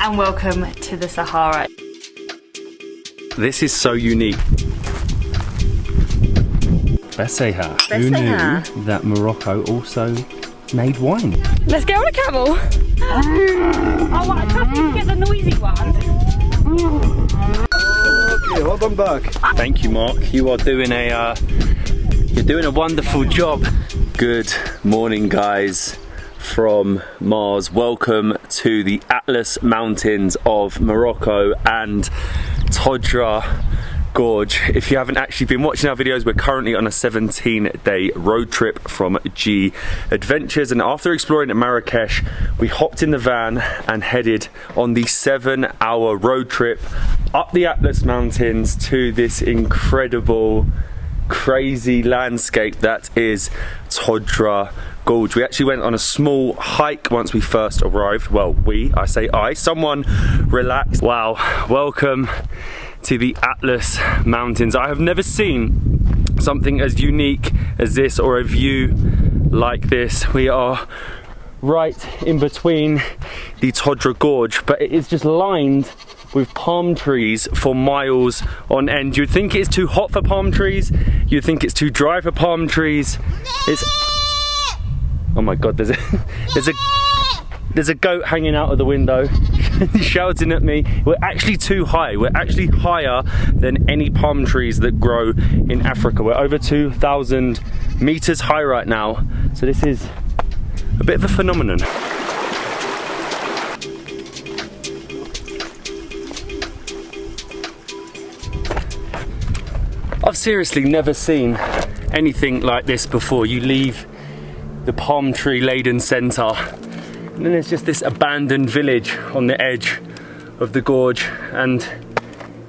and welcome to the Sahara. This is so unique. Besseha. Who knew that Morocco also made wine? Let's go on a camel. Oh, I trust you to get the noisy one. Okay, hold on back. Thank you, Mark. You are doing a wonderful job. Good morning, guys, from Mars. Welcome to the Atlas Mountains of Morocco and Todra Gorge. If you haven't actually been watching our videos, we're currently on a 17-day road trip from G Adventures, and after exploring at Marrakech, we hopped in the van and headed on the 7-hour road trip up the Atlas Mountains to this incredible, crazy landscape that is Todra Gorge. We actually went on a small hike once we first arrived. Well, someone relaxed. Wow, welcome to the Atlas Mountains. I have never seen something as unique as this, or a view like this. We are right in between the Todra Gorge, but it is just lined with palm trees for miles on end. You'd think it's too hot for palm trees, you'd think it's too dry for palm trees. Oh my god, there's a goat hanging out of the window shouting at me. We're actually too high. We're actually higher than any palm trees that grow in Africa. We're over 2,000 meters high right now. So this is a bit of a phenomenon. I've seriously never seen anything like this before. You leave the palm tree laden center, and then there's just this abandoned village on the edge of the gorge, and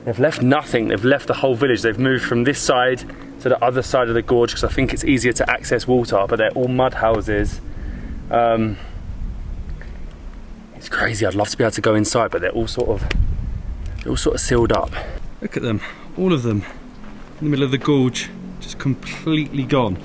they've left nothing. They've left the whole village. They've moved from this side to the other side of the gorge because I think it's easier to access water, but they're all mud houses. It's crazy. I'd love to be able to go inside, but they're all sort of sealed up. Look at them, all of them in the middle of the gorge, just completely gone.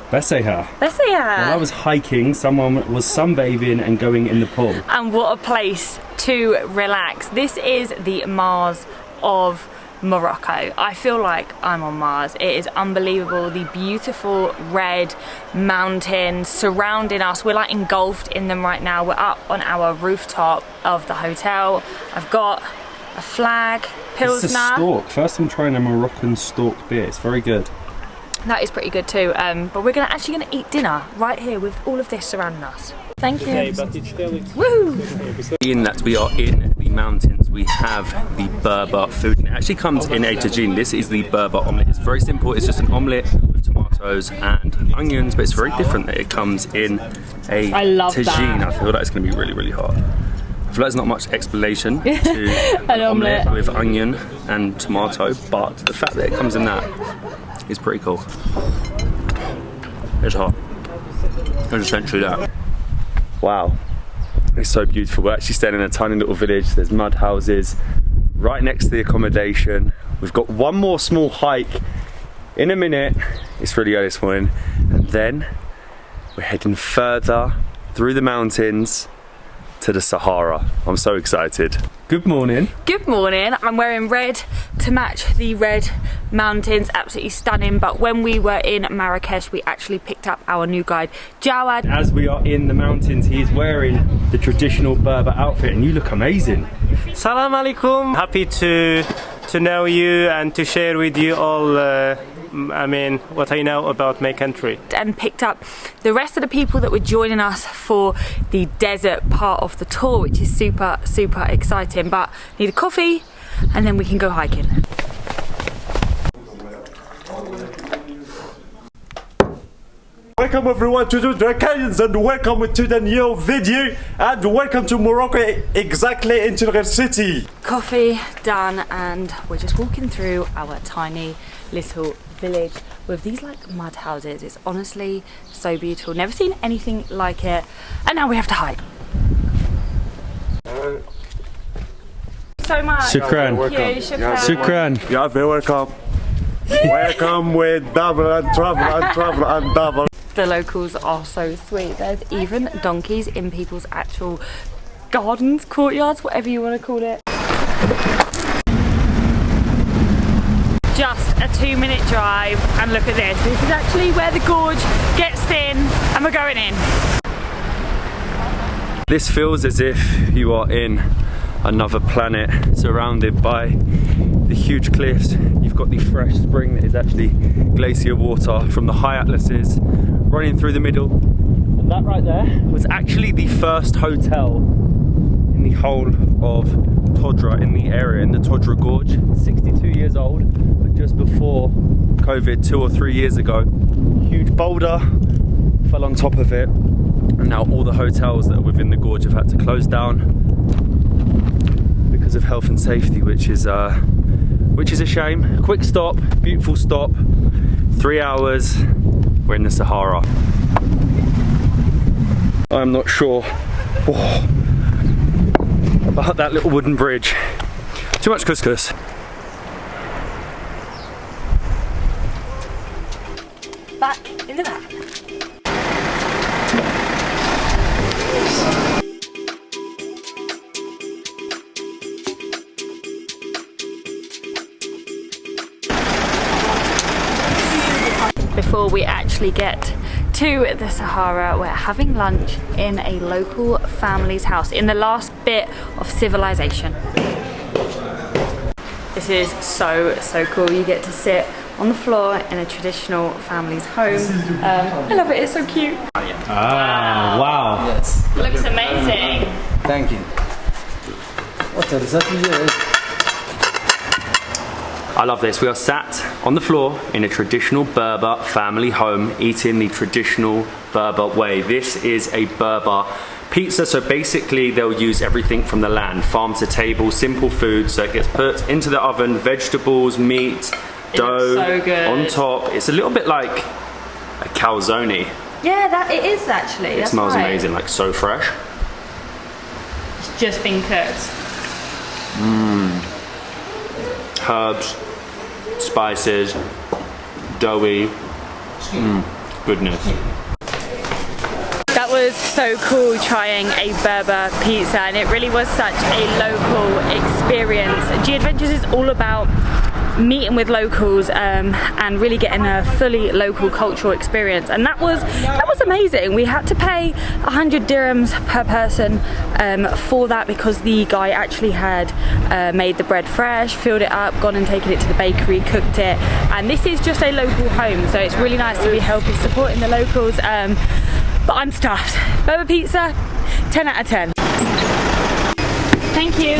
Besseha. While I was hiking, someone was sunbathing and going in the pool. And what a place to relax. This is the Mars of Morocco. I feel like I'm on Mars. It is unbelievable. The beautiful red mountains surrounding us. We're like engulfed in them right now. We're up on our rooftop of the hotel. I've got a flag, Pilsner. It's a stork. First I'm trying a Moroccan stork beer. It's very good. That is pretty good too, but we're actually gonna eat dinner right here with all of this surrounding us. Thank you. Woo! Being that we are in the mountains, we have the Berber food, and it actually comes in a tagine. This is the Berber omelette. It's very simple. It's just an omelette with tomatoes and onions, but it's very different that it comes in a tagine. I feel like it's gonna be really, really hot. I feel like there's not much explanation to an omelette with onion and tomato, but the fact that it comes in that is pretty cool. It's hot. It's essentially that. Wow. It's so beautiful. We're actually staying in a tiny little village. There's mud houses right next to the accommodation. We've got one more small hike in a minute. It's really early this morning. And then we're heading further through the mountains to the Sahara. I'm so excited. Good morning. Good morning. I'm wearing red to match the red mountains. Absolutely stunning. But when we were in Marrakech, we actually picked up our new guide, Jawad. As we are in the mountains, he is wearing the traditional Berber outfit, and you look amazing. Salam alaikum. Happy to know you and to share with you all what I know about my country. And picked up the rest of the people that were joining us for the desert part of the tour, which is super, super exciting. But need a coffee and then we can go hiking. Welcome everyone to Todra Gorge, and welcome to the new video, and welcome to Morocco, exactly into the city. Coffee done, and we're just walking through our tiny little village with these like mud houses. It's honestly so beautiful. Never seen anything like it, and now we have to hike. So much. Shukran. Shukran. You are very welcome. Welcome with double and travel and travel and double. The locals are so sweet. There's even donkeys in people's actual gardens, courtyards, whatever you want to call it. Just a 2-minute drive, and look at this. This is actually where the gorge gets thin, and we're going in. This feels as if you are in another planet, surrounded by the huge cliffs. You've got the fresh spring that is actually glacier water from the high atlases running through the middle. And that right there was actually the first hotel in the whole of Todra, in the area, in the Todra Gorge. 62 years old, but just before COVID, 2 or 3 years ago, huge boulder fell on top of it, and now all the hotels that are within the gorge have had to close down because of health and safety, which is a shame. Quick stop, beautiful stop, 3 hours, we're in the Sahara. I'm not sure about that little wooden bridge. Too much couscous. Back in the van. Before we actually get to the Sahara, we're having lunch in a local family's house in the last bit of civilization. This is so cool. You get to sit on the floor in a traditional family's home. I love it, it's so cute. Ah, wow. Yes. It looks amazing. Thank you. What are the I love this. We are sat on the floor in a traditional Berber family home, eating the traditional Berber way. This is a Berber pizza, so basically they'll use everything from the land, farm to table, simple food. So it gets put into the oven, vegetables, meat, dough so good. on top. It's a little bit like a calzone. Yeah, it is actually. It smells amazing, like so fresh. It's just been cooked. Herbs, spices, doughy, goodness. That was so cool trying a Berber pizza, and it really was such a local experience. G Adventures is all about meeting with locals and really getting a fully local cultural experience, and that was amazing. We had to pay 100 dirhams per person for that, because the guy actually had made the bread fresh, filled it up, gone and taken it to the bakery, cooked it, and this is just a local home, so it's really nice to be helping, supporting the locals. But I'm stuffed. Berber pizza, 10 out of 10. Thank you.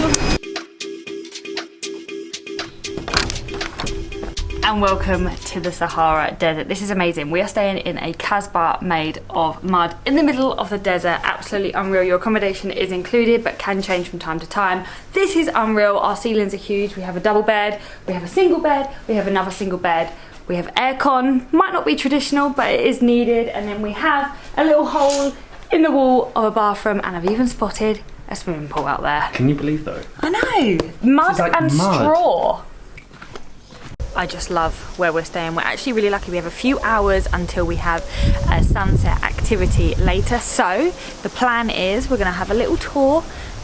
And welcome to the Sahara Desert. This is amazing. We are staying in a kasbah made of mud in the middle of the desert. Absolutely unreal. Your accommodation is included but can change from time to time. This is unreal. Our ceilings are huge. We have a double bed, we have a single bed, we have another single bed, we have aircon. Might not be traditional, but it is needed. And then we have a little hole in the wall of a bathroom, and I've even spotted a swimming pool out there. Can you believe though? I know. Mud like and mud. straw. I just love where we're staying. We're actually really lucky. We have a few hours until we have a sunset activity later. So the plan is we're gonna have a little tour,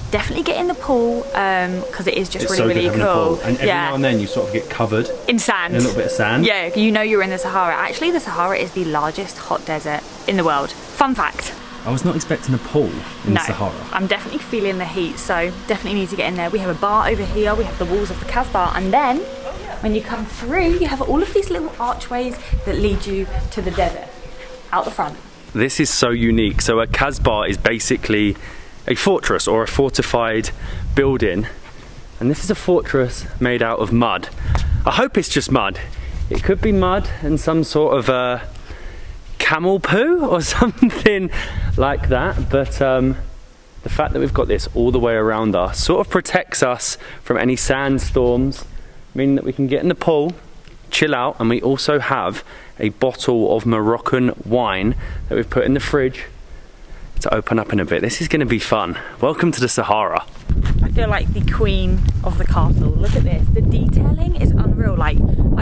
definitely get in the pool, because it is just really cool. And every now and then you sort of get covered in sand. in a little bit of sand. Yeah, you know you're in the Sahara. Actually, the Sahara is the largest hot desert in the world. Fun fact. I was not expecting a pool in the Sahara. I'm definitely feeling the heat, so definitely need to get in there. We have a bar over here, we have the walls of the kasbah, and then when you come through, you have all of these little archways that lead you to the desert, out the front. This is so unique. So a kasbah is basically a fortress or a fortified building, and this is a fortress made out of mud. I hope it's just mud. It could be mud and some sort of camel poo or something like that, but the fact that we've got this all the way around us sort of protects us from any sandstorms, meaning that we can get in the pool, chill out, and we also have a bottle of Moroccan wine that we've put in the fridge to open up in a bit. This is going to be fun. Welcome to the Sahara. I feel like the queen of the castle. Look at this. The detailing is unreal. Like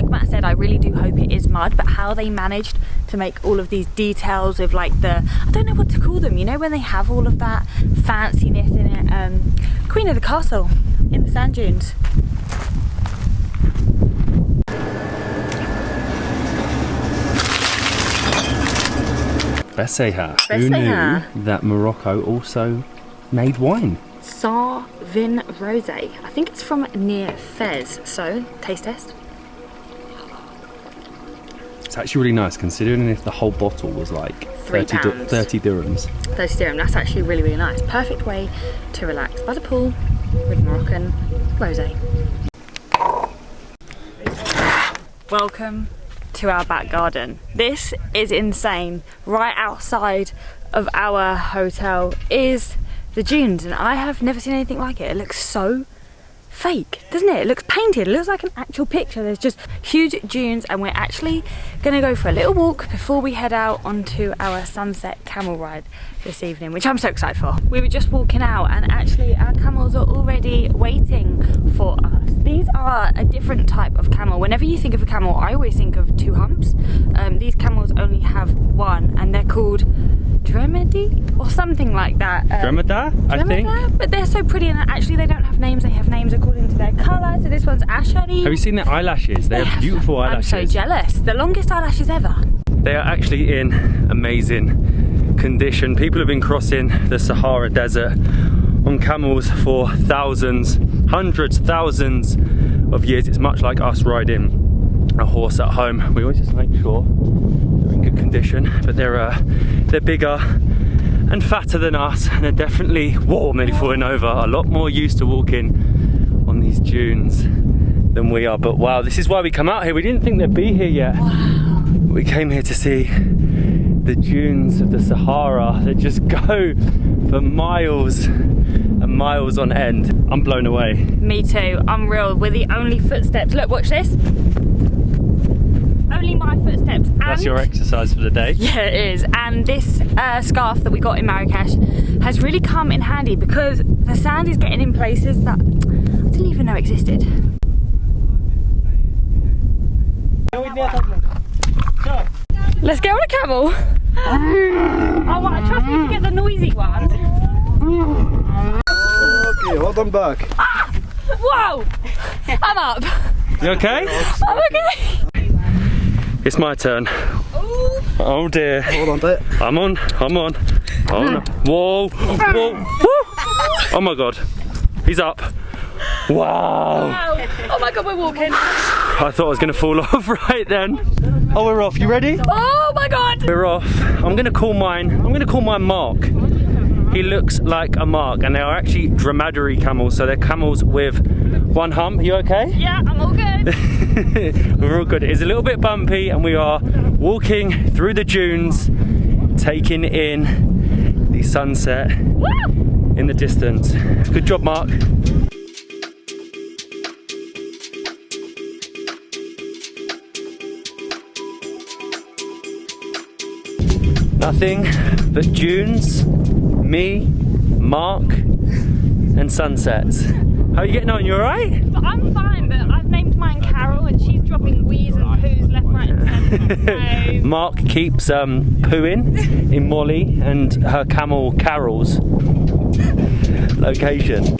Matt said, I really do hope it is mud, but how they managed to make all of these details of like the, I don't know what to call them, you know, when they have all of that fanciness in it. queen of the castle in the sand dunes. SAHARA. Who knew that Morocco also made wine? Vin Rosé. I think it's from near Fez. So, taste test. It's actually really nice considering if the whole bottle was like 30 dirhams. 30 dirhams, that's actually really, really nice. Perfect way to relax by the pool with Moroccan rosé. Welcome to our back garden. This is insane. Right outside of our hotel is the dunes, and I have never seen anything like it. It looks so fake, doesn't it? It looks painted. It looks like an actual picture. There's just huge dunes, and we're actually gonna go for a little walk before we head out onto our sunset camel ride this evening, which I'm so excited for. We were just walking out, and actually our camels are already waiting for us. These are a different type of camel. Whenever you think of a camel, I always think of two humps. These camels only have one, and they're called Dromedary or something like that. Dromedary, I think. But they're so pretty, and actually they don't have names. They have names according to their colour. So this one's Ashari. Have you seen their eyelashes? They have beautiful eyelashes. I'm so jealous. The longest eyelashes ever. They are actually in amazing condition. People have been crossing the Sahara Desert on camels for thousands, hundreds, thousands of years. It's much like us riding a horse at home. We always just make sure they're in good condition, but they're bigger and fatter than us, and they're definitly, whoa, I'm nearly falling over, a lot more used to walking on these dunes than we are. But wow, this is why we come out here. We didn't think they'd be here yet. Wow. We came here to see the dunes of the Sahara that just go for miles and miles on end. I'm blown away. Me too, unreal. We're the only footsteps. Look, watch this. Only my footsteps. And that's your exercise for the day. Yeah, it is. And this scarf that we got in Marrakech has really come in handy because the sand is getting in places that I didn't even know existed. Let's go on a camel. Oh, trust me to get the noisy one. Okay, hold on back. Ah! Whoa! I'm up. You okay? I'm okay. It's my turn. Ooh. Oh dear. Hold on tight. I'm on. Oh no. Whoa. Whoa. Oh my god. He's up. Wow. Oh my god, we're walking. I thought I was going to fall off right then. Oh, we're off. You ready? Oh my god. We're off. I'm going to call mine Mark. He looks like a mark, and they are actually dromedary camels, so they're camels with one hump. You okay? Yeah, I'm all good. We're all good. It's a little bit bumpy, and we are walking through the dunes, taking in the sunset in the distance. Good job, Mark. Nothing but dunes, me, Mark, and sunsets. How are you getting on? You alright? I'm fine, but I've named mine Carol, and she's dropping wheeze and poos left, right, and centre. So. Mark keeps pooing in Molly and her camel Carol's location.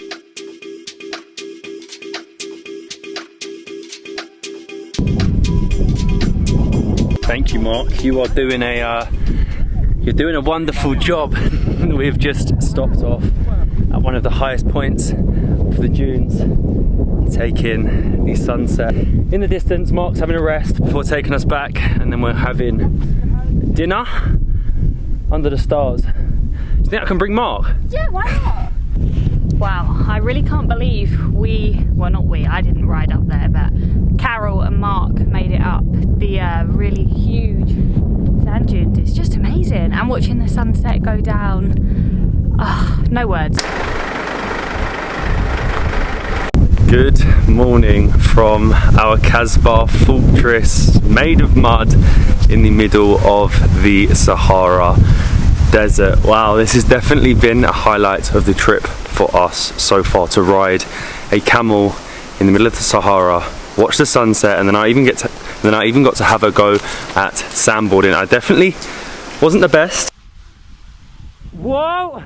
Thank you, Mark. You are doing a wonderful job. We've just stopped off at one of the highest points of the dunes to take in the sunset. In the distance, Mark's having a rest before taking us back, and then we're having dinner under the stars. Do you think I can bring Mark? Yeah, why not? Wow, I really can't believe I didn't ride up there, but Carol and Mark made it up the really huge sand dunes. It's just amazing, and watching the sunset go down, no words. Good morning from our kasbah fortress made of mud in the middle of the Sahara Desert. Wow, this has definitely been a highlight of the trip for us so far, to ride a camel in the middle of the Sahara, watch the sunset, and then I even got to have a go at sandboarding. I definitely wasn't the best. Whoa!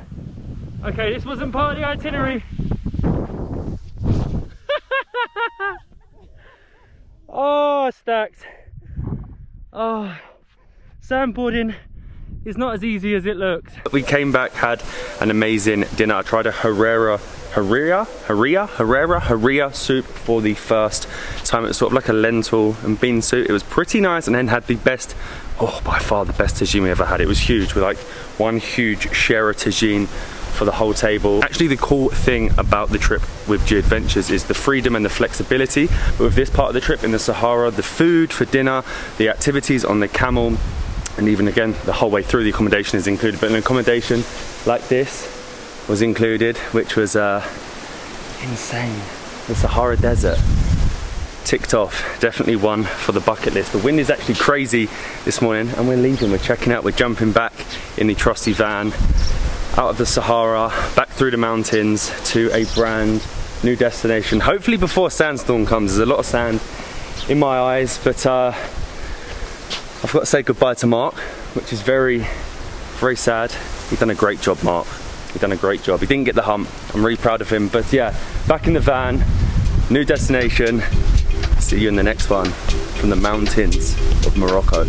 Okay, this wasn't part of the itinerary. Oh, stacked. Oh, sandboarding is not as easy as it looks. We came back, had an amazing dinner. I tried a harira soup for the first time. It was sort of like a lentil and bean soup. It was pretty nice, and then had the best, oh, by far the best tagine we ever had. It was huge, with like one huge share of tagine for the whole table. Actually, the cool thing about the trip with G Adventures is the freedom and the flexibility. But with this part of the trip in the Sahara, the food for dinner, the activities on the camel, and even again the whole way through the accommodation is included. But an accommodation like this was included, which was insane. The Sahara Desert ticked off, definitely one for the bucket list. The wind is actually crazy this morning, and we're leaving, we're checking out, we're jumping back in the trusty van out of the Sahara, back through the mountains to a brand new destination, hopefully before sandstorm comes. There's a lot of sand in my eyes, but I've got to say goodbye to Mark, which is very, very sad. You've done a great job, Mark. You've done a great job. He didn't get the hump. I'm really proud of him. But yeah, back in the van, new destination. See you in the next one from the mountains of Morocco.